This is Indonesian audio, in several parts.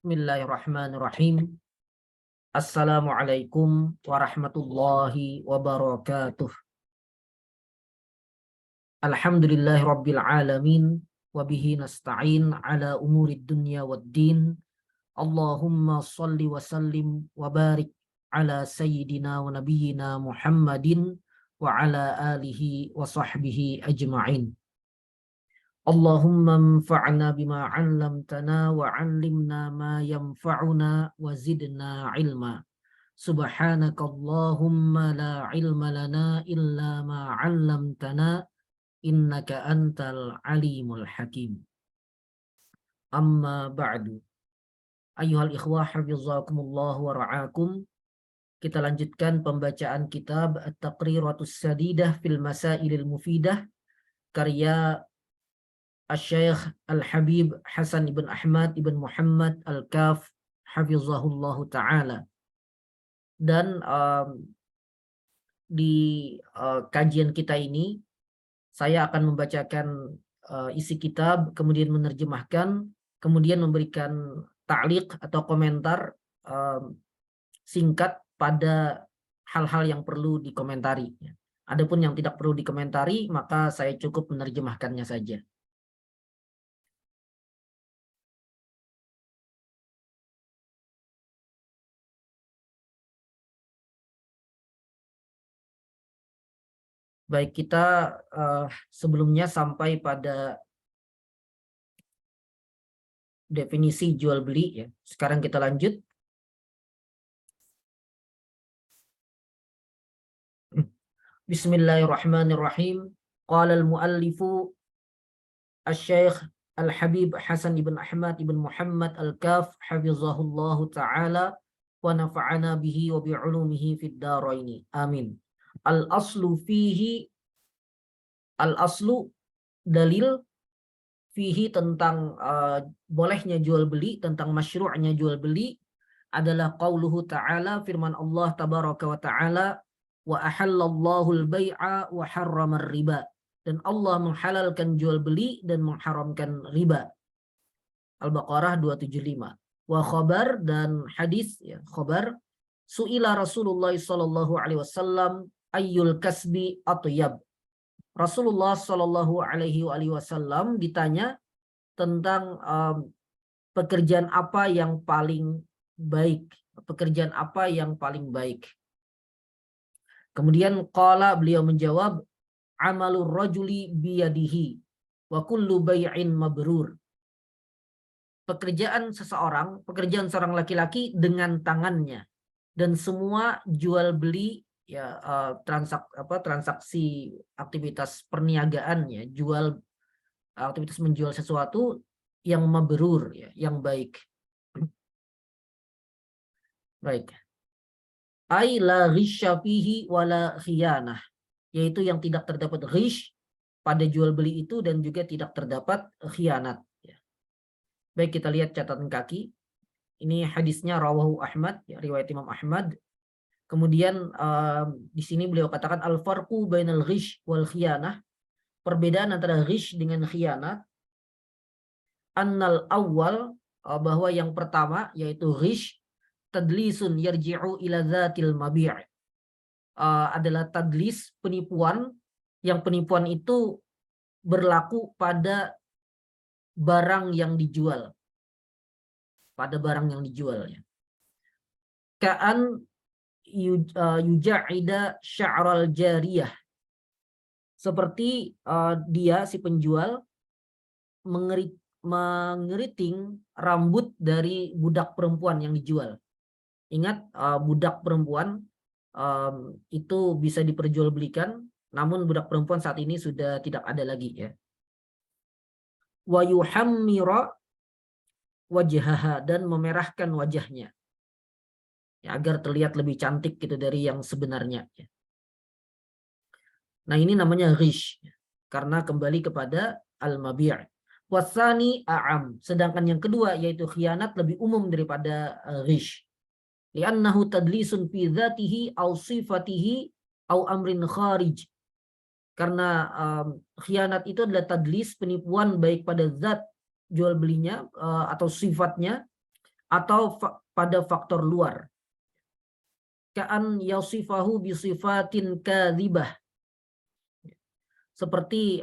Bismillahirrahmanirrahim. Assalamualaikum warahmatullahi wabarakatuh. Alhamdulillahirabbil alamin wa bihi nasta'in ala umurid dunya waddin. Allahumma shalli wa sallim wa barik ala sayyidina wa nabiyyina Muhammadin wa ala alihi wa sahbihi ajma'in. Allahumma anfa'na bima 'allamtana wa 'allimna ma yanfa'una wa zidna 'ilma. Subhanakallahumma la 'ilma lana illa ma 'allamtana innaka antal alimul hakim. Amma ba'du. Ayyuhal ikhwah hafizakumullah wa ra'akum. Kita lanjutkan pembacaan kitab At-Taqriratus Sadidah fil Masailil Mufidah karya Asy-Syaikh Al-Habib Hasan ibn Ahmad ibn Muhammad Al-Kaf hafizahullahu ta'ala. Dan di kajian kita ini saya akan membacakan isi kitab, kemudian menerjemahkan, kemudian memberikan ta'liq atau komentar singkat pada hal-hal yang perlu dikomentari. Adapun yang tidak perlu dikomentari, maka saya cukup menerjemahkannya saja. Baik, kita sebelumnya sampai pada definisi jual beli ya. Sekarang kita lanjut. Bismillahirrahmanirrahim. Qala al-muallifu Asy-Syaikh Al-Habib Hasan ibn Ahmad ibn Muhammad Al-Kaf hafizahullahu ta'ala wa nafa'ana bihi wa bi'ulumihi fid dharaini. Amin. Al-aslu fihi, al-aslu dalil fihi tentang bolehnya jual beli, tentang masyru'nya jual beli adalah qauluhu ta'ala, firman Allah tabaraka wa ta'ala, wa ahallallahu al-bai'a wa harrama riba, dan Allah menghalalkan jual beli dan mengharamkan riba. Al-Baqarah 275. Wa khabar, dan hadis ya, khabar, su'ila Rasulullah sallallahu alaihi wasallam ayyul kasbi atyab. Rasulullah sallallahu alaihi wasallam ditanya tentang pekerjaan apa yang paling baik, pekerjaan apa yang paling baik. Kemudian qala, beliau menjawab, amalur rajuli biyadihi wa kullu bai'in mabrur. Pekerjaan seseorang, pekerjaan seorang laki-laki dengan tangannya, dan semua jual beli ya, transaksi aktivitas perniagaannya, jual aktivitas menjual sesuatu yang mabrur ya, yang baik. Baik. Ai la ghisya fihi wala khiyanah, yaitu yang tidak terdapat ghish pada jual beli itu dan juga tidak terdapat khianat ya. Baik, kita lihat catatan kaki. Ini hadisnya rawahu Ahmad ya, riwayat Imam Ahmad. Kemudian di sini beliau katakan al-farqu bainal ghish wal khiyanah, perbedaan antara ghish dengan khianat. Annal awwal, bahwa yang pertama yaitu ghish, tadlisun yarji'u ila dzatil mabi', adalah tadlis, penipuan, yang penipuan itu berlaku pada barang yang dijual, pada barang yang dijual ya. Ka'an yuja'ida sya'ral jariyah, seperti dia si penjual mengeriting rambut dari budak perempuan yang dijual. Ingat, budak perempuan itu bisa diperjualbelikan, namun budak perempuan saat ini sudah tidak ada lagi ya. Wa yuhammira wajhaha, dan memerahkan wajahnya ya, agar terlihat lebih cantik gitu dari yang sebenarnya ya. Nah, ini namanya ghish karena kembali kepada al-mabi'. Wasani a'am, sedangkan yang kedua yaitu khianat lebih umum daripada ghish. Li'annahu tadlisun fi dzatihi aw sifatihi aw amrin kharij. Karena khianat itu adalah tadlis, penipuan baik pada zat jual belinya atau sifatnya, atau pada faktor luar. Ka'an yasifahu bisifatin kadzibah. Seperti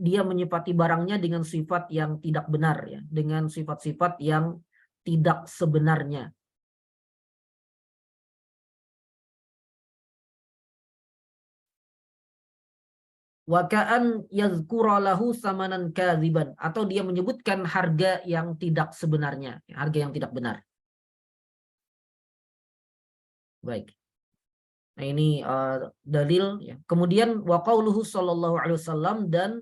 dia menyifati barangnya dengan sifat yang tidak benar, ya, dengan sifat-sifat yang tidak sebenarnya. Wa ka'an yazkura lahu samanan kadziban, atau dia menyebutkan harga yang tidak sebenarnya, harga yang tidak benar. Baik. Nah, ini dalil, ya. Kemudian wa qauluhu sallallahu alaihi wasallam, dan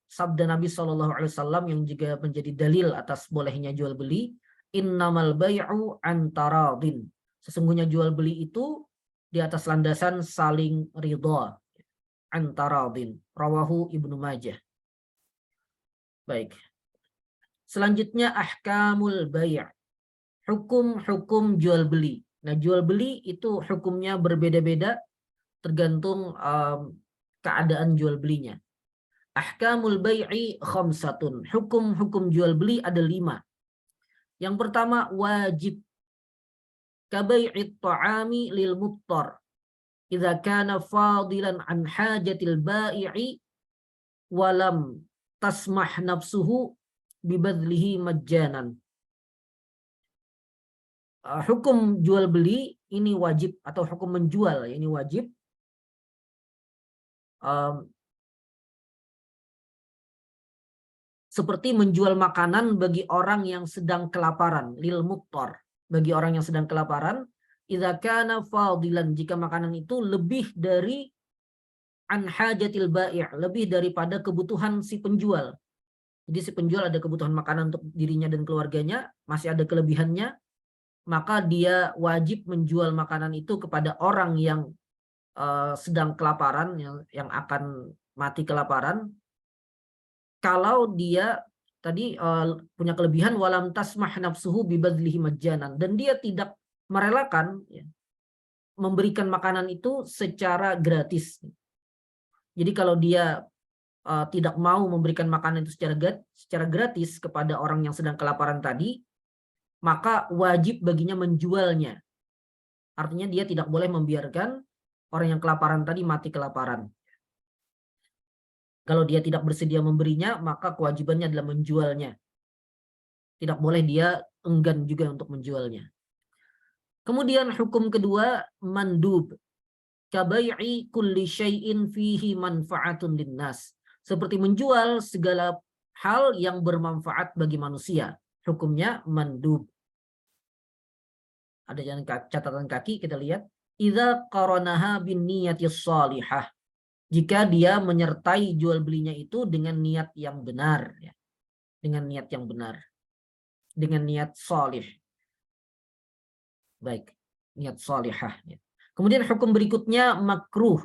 sabda Nabi sallallahu alaihi wasallam yang juga menjadi dalil atas bolehnya jual beli, innamal bai'u an taradin. Sesungguhnya jual beli itu di atas landasan saling ridha. An taradin. Rawahu Ibnu Majah. Baik. Selanjutnya ahkamul bai'. Hukum-hukum jual beli. Nah, jual beli itu hukumnya berbeda-beda tergantung keadaan jual belinya. Ahkamul bai'i khamsatun. Hukum-hukum jual beli ada 5. Yang pertama, wajib. Kabai'it ta'ami lil muttar. Idza kana fadilan an hajatil bai'i walam tasmah nafsuhu bibadlihi majjanan. Hukum jual beli ini wajib, atau hukum menjual ini wajib. Seperti menjual makanan bagi orang yang sedang kelaparan, lil muttar, bagi orang yang sedang kelaparan, idza kana fadilan, jika makanan itu lebih dari an hajatil bai', lebih daripada kebutuhan si penjual. Jadi si penjual ada kebutuhan makanan untuk dirinya dan keluarganya, masih ada kelebihannya, maka dia wajib menjual makanan itu kepada orang yang sedang kelaparan, yang akan mati kelaparan, kalau dia tadi punya kelebihan, walam tasmah nafsuhu bibadlihi majjanan, dan dia tidak merelakan, ya, memberikan makanan itu secara gratis. Jadi kalau dia tidak mau memberikan makanan itu secara gratis kepada orang yang sedang kelaparan tadi, maka wajib baginya menjualnya. Artinya dia tidak boleh membiarkan orang yang kelaparan tadi mati kelaparan. Kalau dia tidak bersedia memberinya, maka kewajibannya adalah menjualnya. Tidak boleh dia enggan juga untuk menjualnya. Kemudian hukum kedua, mandub. Kabai'i kulli syai'in fihi manfa'atun linnas. Seperti menjual segala hal yang bermanfaat bagi manusia. Hukumnya mandub. Ada catatan kaki, kita lihat. Idza qaranaha bin niyatis shalihah. Jika dia menyertai jual belinya itu dengan niat yang benar, ya. Dengan niat yang benar. Dengan niat shalih. Baik, niat shalihah, ya. Kemudian hukum berikutnya makruh.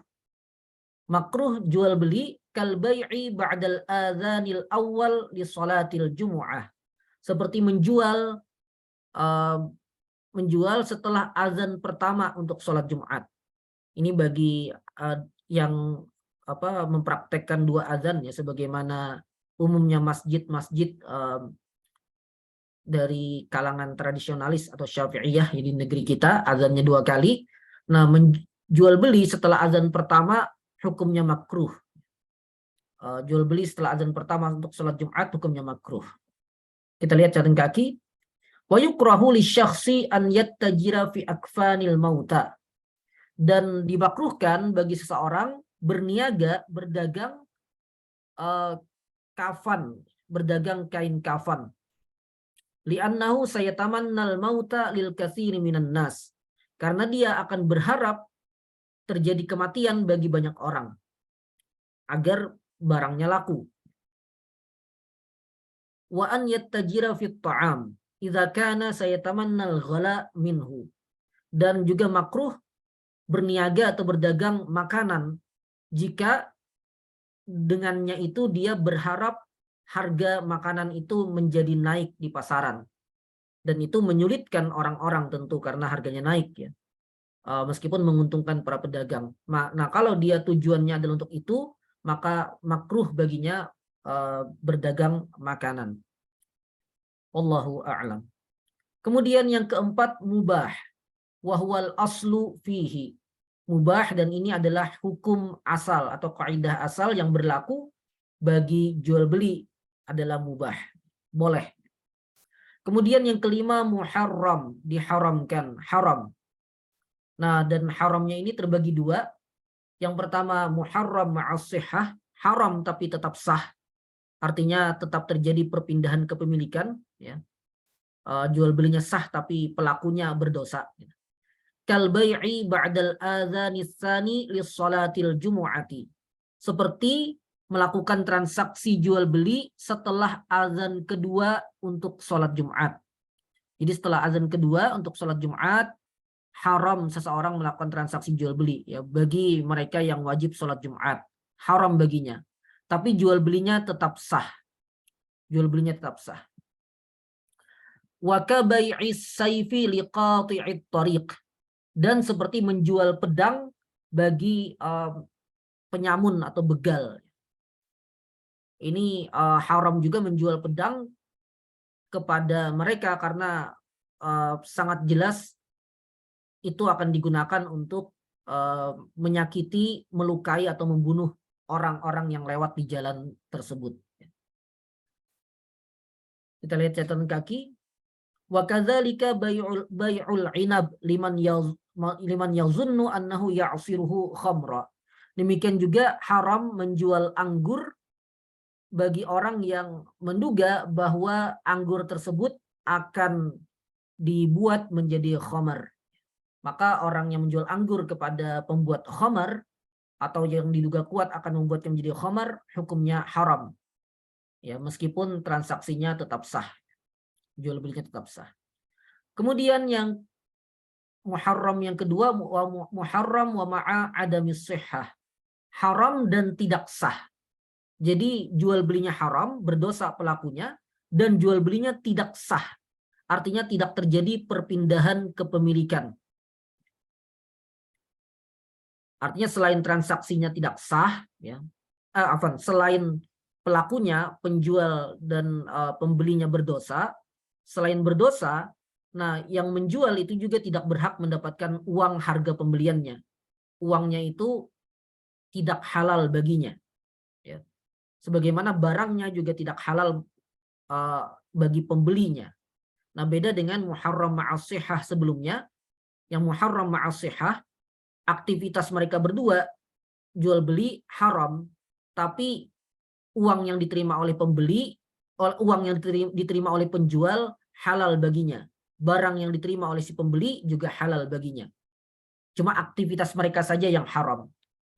Makruh jual beli kal bai'i ba'dal adzanil awal li salatil jumu'ah. Seperti menjual setelah azan pertama untuk sholat Jumat. Ini bagi yang mempraktekkan 2 azan, ya, sebagaimana umumnya masjid-masjid dari kalangan tradisionalis atau syafi'iyah di negeri kita, azannya 2 kali. Nah, menjual beli setelah azan pertama hukumnya makruh. Jual beli setelah azan pertama untuk sholat Jumat hukumnya makruh. Kita lihat catatan kaki. Wa yukrahu lisyakhsi an yattajira fi akfanil mauta. Dan dimakruhkan bagi seseorang berniaga, berdagang kafan, berdagang kain kafan. Li'annahu sayatamannal mauta lil katsiri minan nas. Karena dia akan berharap terjadi kematian bagi banyak orang agar barangnya laku. Wa an yattajira fit ta'am idza kana sayatamannal ghala minhu. Dan juga makruh berniaga atau berdagang makanan jika dengannya itu dia berharap harga makanan itu menjadi naik di pasaran. Dan itu menyulitkan orang-orang tentu karena harganya naik, ya. Meskipun menguntungkan para pedagang. Nah, kalau dia tujuannya adalah untuk itu, maka makruh baginya berdagang makanan. Wallahu a'lam. Kemudian yang keempat mubah, wahwal aslu fihi. Mubah, dan ini adalah hukum asal atau kaidah asal yang berlaku bagi jual beli, adalah mubah, boleh. Kemudian yang kelima muharram, diharamkan, haram. Nah, dan haramnya ini terbagi dua. Yang pertama muharram ma'as-sihah, haram tapi tetap sah. Artinya tetap terjadi perpindahan kepemilikan, ya. Jual belinya sah tapi pelakunya berdosa. Kal bai'i ba'dal adzanis tsani lis-shalatil jumu'ati. Seperti melakukan transaksi jual beli setelah azan kedua untuk sholat Jumat. Jadi setelah azan kedua untuk sholat Jumat, haram seseorang melakukan transaksi jual beli, ya, bagi mereka yang wajib sholat Jumat, haram baginya. Tapi jual belinya tetap sah. Jual belinya tetap sah. Wa ka bai'is sayfi liqati'it tariq. Dan seperti menjual pedang bagi penyamun atau begal. Ini haram juga menjual pedang kepada mereka karena sangat jelas itu akan digunakan untuk menyakiti, melukai atau membunuh orang-orang yang lewat di jalan tersebut. Kita lihat catatan kaki. Wa kadzalika bai'ul inab liman yazunnu annahu ya'siruhu khamra. Demikian juga haram menjual anggur bagi orang yang menduga bahwa anggur tersebut akan dibuat menjadi khamar. Maka orang yang menjual anggur kepada pembuat khamar atau yang diduga kuat akan membuatnya menjadi khamar, hukumnya haram. Ya, meskipun transaksinya tetap sah. Jual belinya tetap sah. Kemudian yang muharram yang kedua, muharram wa ma'a adamis sihhah. Haram dan tidak sah. Jadi jual belinya haram, berdosa pelakunya, dan jual belinya tidak sah. Artinya tidak terjadi perpindahan kepemilikan. Artinya selain transaksinya tidak sah, ya, selain pelakunya, penjual dan pembelinya berdosa, selain berdosa, nah yang menjual itu juga tidak berhak mendapatkan uang harga pembeliannya. Uangnya itu tidak halal baginya. Ya. Sebagaimana barangnya juga tidak halal bagi pembelinya. Nah, beda dengan muharram ma'as-sihah sebelumnya. Yang muharram ma'as-sihah, aktivitas mereka berdua jual beli haram, tapi uang yang diterima oleh pembeli, uang yang diterima oleh penjual halal baginya. Barang yang diterima oleh si pembeli juga halal baginya. Cuma aktivitas mereka saja yang haram.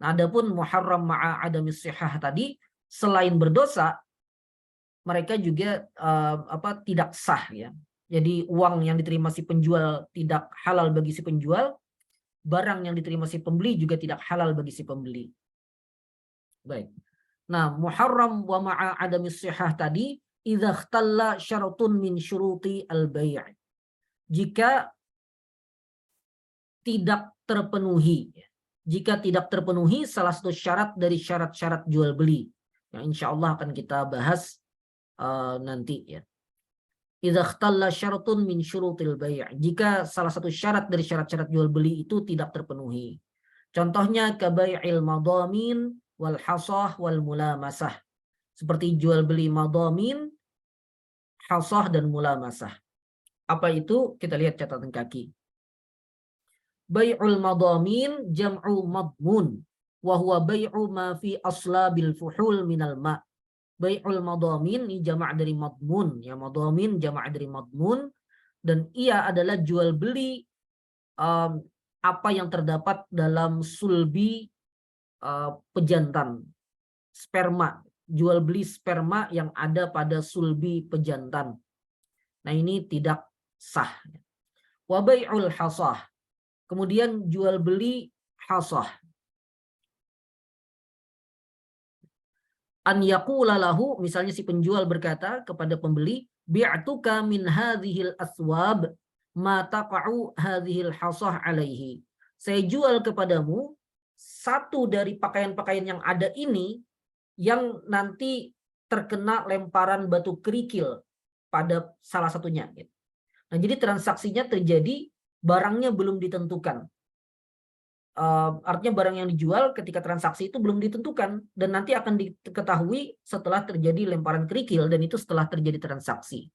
Nah, adapun muharram ma'a adamis sihah tadi, selain berdosa, mereka juga tidak sah, ya. Jadi uang yang diterima si penjual tidak halal bagi si penjual, barang yang diterima si pembeli juga tidak halal bagi si pembeli. Baik. Nah, muharram wa ma'a adamis sihah tadi, idza ikhtalla syaratun min syuruti al-bai'. Jika tidak terpenuhi, jika tidak terpenuhi salah satu syarat dari syarat-syarat jual beli, yang insya Allah akan kita bahas nanti, ya. Idza ikhtalla syaratun min syurutil bai'. Jika salah satu syarat dari syarat-syarat jual beli itu tidak terpenuhi. Contohnya kabai'il madamin wal hasah wal mulamasah. Seperti jual beli madamin, hasah dan mulamasah. Apa itu? Kita lihat catatan kaki. Bai'ul madamin jam'u madmun wa huwa bai'u ma fi aslabil fuhul minal ma'. Bai'ul madamin ini jamak dari madmun, ya, madamin jamak dari madmun, dan ia adalah jual beli apa yang terdapat dalam sulbi pejantan, sperma, jual beli sperma yang ada pada sulbi pejantan. Nah, ini tidak sah. Wa bai'ul hasah. Kemudian jual beli hasah. An yaqula lahu, misalnya si penjual berkata kepada pembeli, bi'tuka min hadhil aswab ma taqa'u hadhil hasah alaihi. Saya jual kepadamu satu dari pakaian-pakaian yang ada ini yang nanti terkena lemparan batu kerikil pada salah satunya. Nah, jadi transaksinya terjadi, barangnya belum ditentukan. Artinya barang yang dijual ketika transaksi itu belum ditentukan dan nanti akan diketahui setelah terjadi lemparan kerikil, dan itu setelah terjadi transaksi.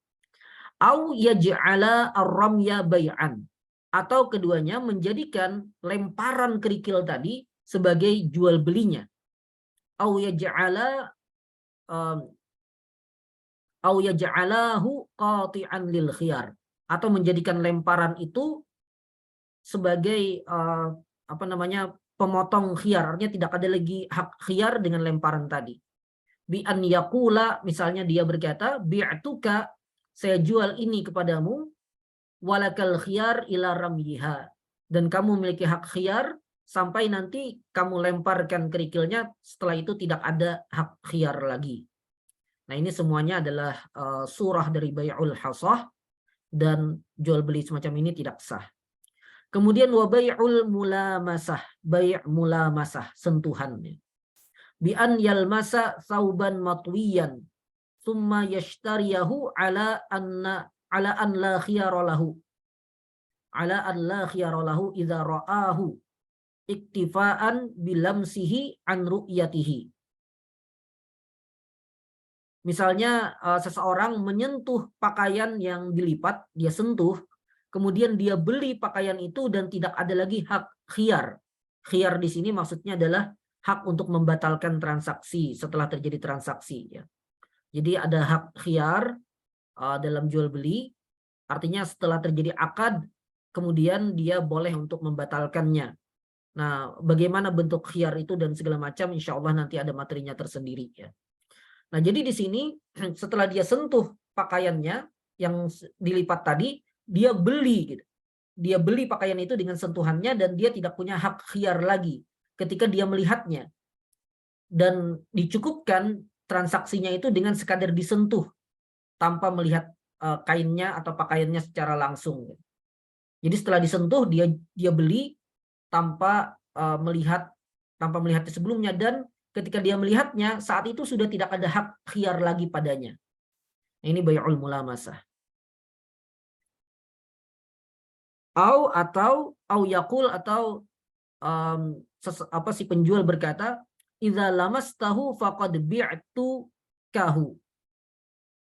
Au yaj'ala ar-ramya bai'an, atau keduanya menjadikan lemparan kerikil tadi sebagai jual belinya. Au yaj'ala au yaj'alahu qati'an lil khiyar, atau menjadikan lemparan itu sebagai pemotong khiyar, artinya tidak ada lagi hak khiyar dengan lemparan tadi. Bi an yaqula, misalnya dia berkata, bi'tuka, saya jual ini kepadamu, walakal khiyar ila ramyiha, dan kamu memiliki hak khiyar sampai nanti kamu lemparkan kerikilnya, setelah itu tidak ada hak khiyar lagi. Nah, ini semuanya adalah surah dari bai'ul hasah, dan jual beli semacam ini tidak sah. Kemudian wa bai'ul mulamasah, bai' mulamasah, sentuhannya. Bi an yalmasa sauban matwiyan thumma yashtariyahu ala an la khiyara lahu. Ala an la khiyara lahu idza ra'ahu iktifaan bilamsihi an ru'yatihi. Misalnya seseorang menyentuh pakaian yang dilipat, dia sentuh, kemudian dia beli pakaian itu dan tidak ada lagi hak khiyar. Khiyar di sini maksudnya adalah hak untuk membatalkan transaksi setelah terjadi transaksi. Ya. Jadi ada hak khiyar dalam jual beli, artinya setelah terjadi akad, kemudian dia boleh untuk membatalkannya. Nah, bagaimana bentuk khiyar itu dan segala macam, insya Allah nanti ada materinya tersendiri. Ya. Nah, jadi di sini setelah dia sentuh pakaiannya yang dilipat tadi, dia beli gitu. Dia beli pakaian itu dengan sentuhannya dan dia tidak punya hak khiyar lagi ketika dia melihatnya. Dan dicukupkan transaksinya itu dengan sekadar disentuh tanpa melihat kainnya atau pakaiannya secara langsung. Jadi setelah disentuh dia beli tanpa melihat sebelumnya, dan ketika dia melihatnya, saat itu sudah tidak ada hak khiyar lagi padanya. Ini bai'ul mulamasah. Au yaqul, atau si penjual berkata, idza lamastahu faqad bi'tu kahu.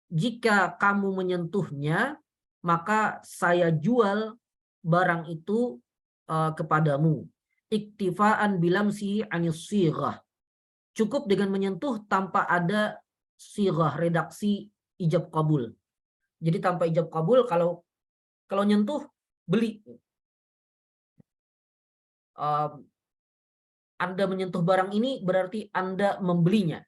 Jika kamu menyentuhnya, maka saya jual barang itu kepadamu. Iktifaan bilamsi anis sighah. Cukup dengan menyentuh tanpa ada sighah, redaksi ijab qabul. Jadi tanpa ijab qabul, kalau nyentuh beli. Anda menyentuh barang ini berarti Anda membelinya.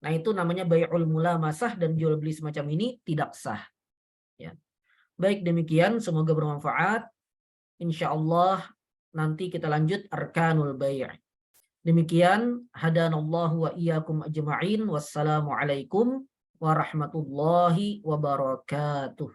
Nah, itu namanya bai'ul mulamasah, dan jual beli semacam ini tidak sah. Ya. Baik, demikian, semoga bermanfaat. Insyaallah nanti kita lanjut arkanul bai'. Demikian, hadanallahu wa iyyakum ajma'in. Wassalamualaikum warahmatullahi wabarakatuh.